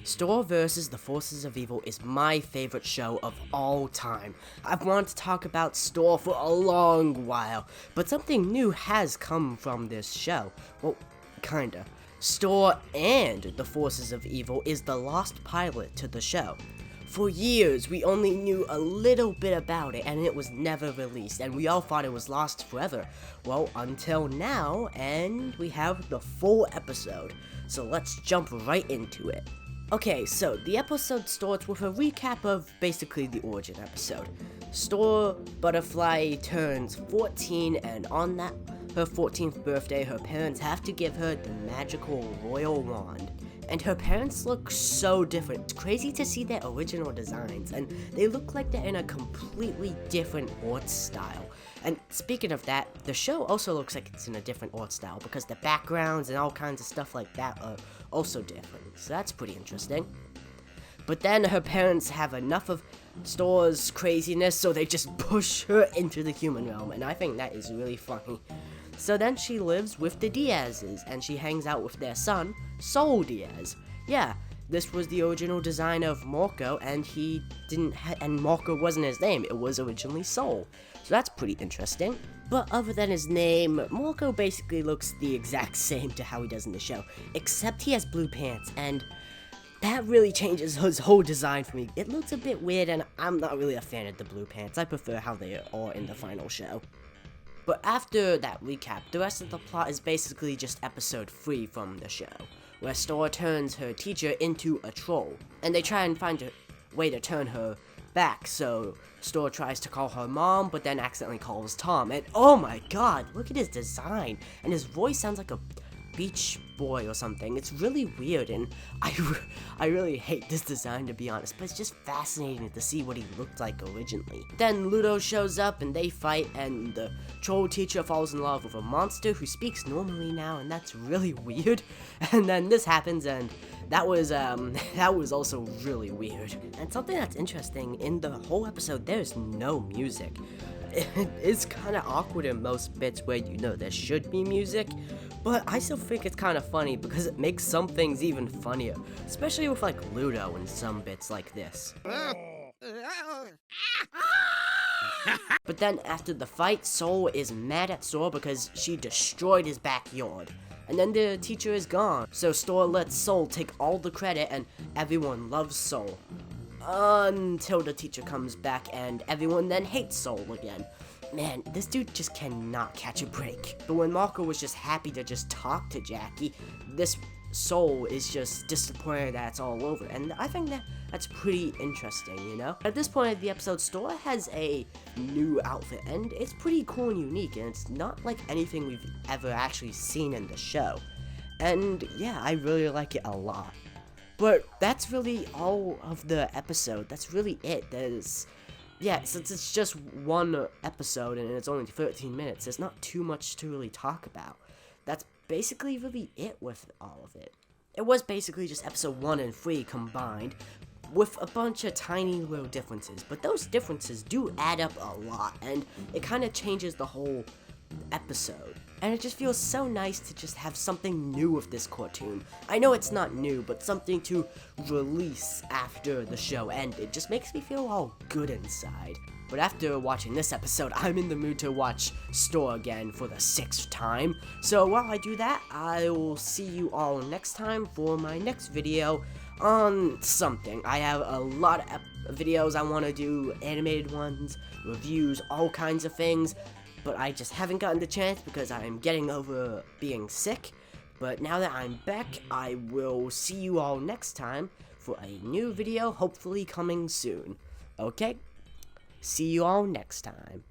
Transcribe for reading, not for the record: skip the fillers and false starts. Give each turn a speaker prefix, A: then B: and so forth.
A: Store vs. the Forces of Evil is my favorite show of all time. I've wanted to talk about Store for a long while, but something new has come from this show. Well, kinda. Store and the Forces of Evil is the lost pilot to the show. For years, we only knew a little bit about it, and it was never released, and we all thought it was lost forever. Well, until now, and we have the full episode. So let's jump right into it. Okay, so the episode starts with a recap of basically the origin episode. Store Butterfly turns 14, and on that her 14th birthday, her parents have to give her the magical royal wand. And her parents look so different. It's crazy to see their original designs, and they look like they're in a completely different art style. And speaking of that, the show also looks like it's in a different art style because the backgrounds and all kinds of stuff like that are also different. So that's pretty interesting. But then her parents have enough of Store's craziness, so they just push her into the human realm, and I think that is really funny. So then she lives with the Diazes, and she hangs out with their son, Sol Diaz. Yeah, this was the original design of Marco, and and Marco wasn't his name, it was originally Sol. So that's pretty interesting. But other than his name, Marco basically looks the exact same to how he does in the show, except he has blue pants, and that really changes his whole design for me. It looks a bit weird, and I'm not really a fan of the blue pants. I prefer how they are in the final show. But after that recap, the rest of the plot is basically just episode 3 from the show, where Store turns her teacher into a troll, and they try and find a way to turn her back. So Store tries to call her mom, but then accidentally calls Tom, and oh my god, look at his design, and his voice sounds like a Beach Boy or something. It's really weird, and I really hate this design, to be honest, but it's just fascinating to see what he looked like originally. Then Ludo shows up and they fight, and the troll teacher falls in love with a monster who speaks normally now, and that's really weird. And then this happens, and that was also really weird. And something that's interesting, in the whole episode there's no music. It's kind of awkward in most bits where there should be music, but I still think it's kind of funny because it makes some things even funnier, especially with like Ludo and some bits like this. But then after the fight, Sol is mad at Store because she destroyed his backyard. And then the teacher is gone, so Store lets Sol take all the credit, and everyone loves Sol. Until the teacher comes back, and everyone then hates Sol again. Man, this dude just cannot catch a break. But when Marco was just happy to just talk to Jackie, this Sol is just disappointed that it's all over. And I think that's pretty interesting, At this point of the episode, Store has a new outfit, and it's pretty cool and unique, and it's not like anything we've ever actually seen in the show. And yeah, I really like it a lot. But that's really all of the episode. That's really it. Since it's just one episode and it's only 13 minutes, there's not too much to really talk about. That's basically really it with all of it. It was basically just episode 1 and 3 combined, with a bunch of tiny little differences. But those differences do add up a lot, and it kind of changes the whole episode. And it just feels so nice to just have something new with this cartoon. I know it's not new, but something to release after the show ended just makes me feel all good inside. But after watching this episode, I'm in the mood to watch Store again for the 6th time. So while I do that, I will see you all next time for my next video on something. I have a lot of videos I want to do, animated ones, reviews, all kinds of things. But I just haven't gotten the chance because I'm getting over being sick. But now that I'm back, I will see you all next time for a new video, hopefully coming soon. Okay? See you all next time.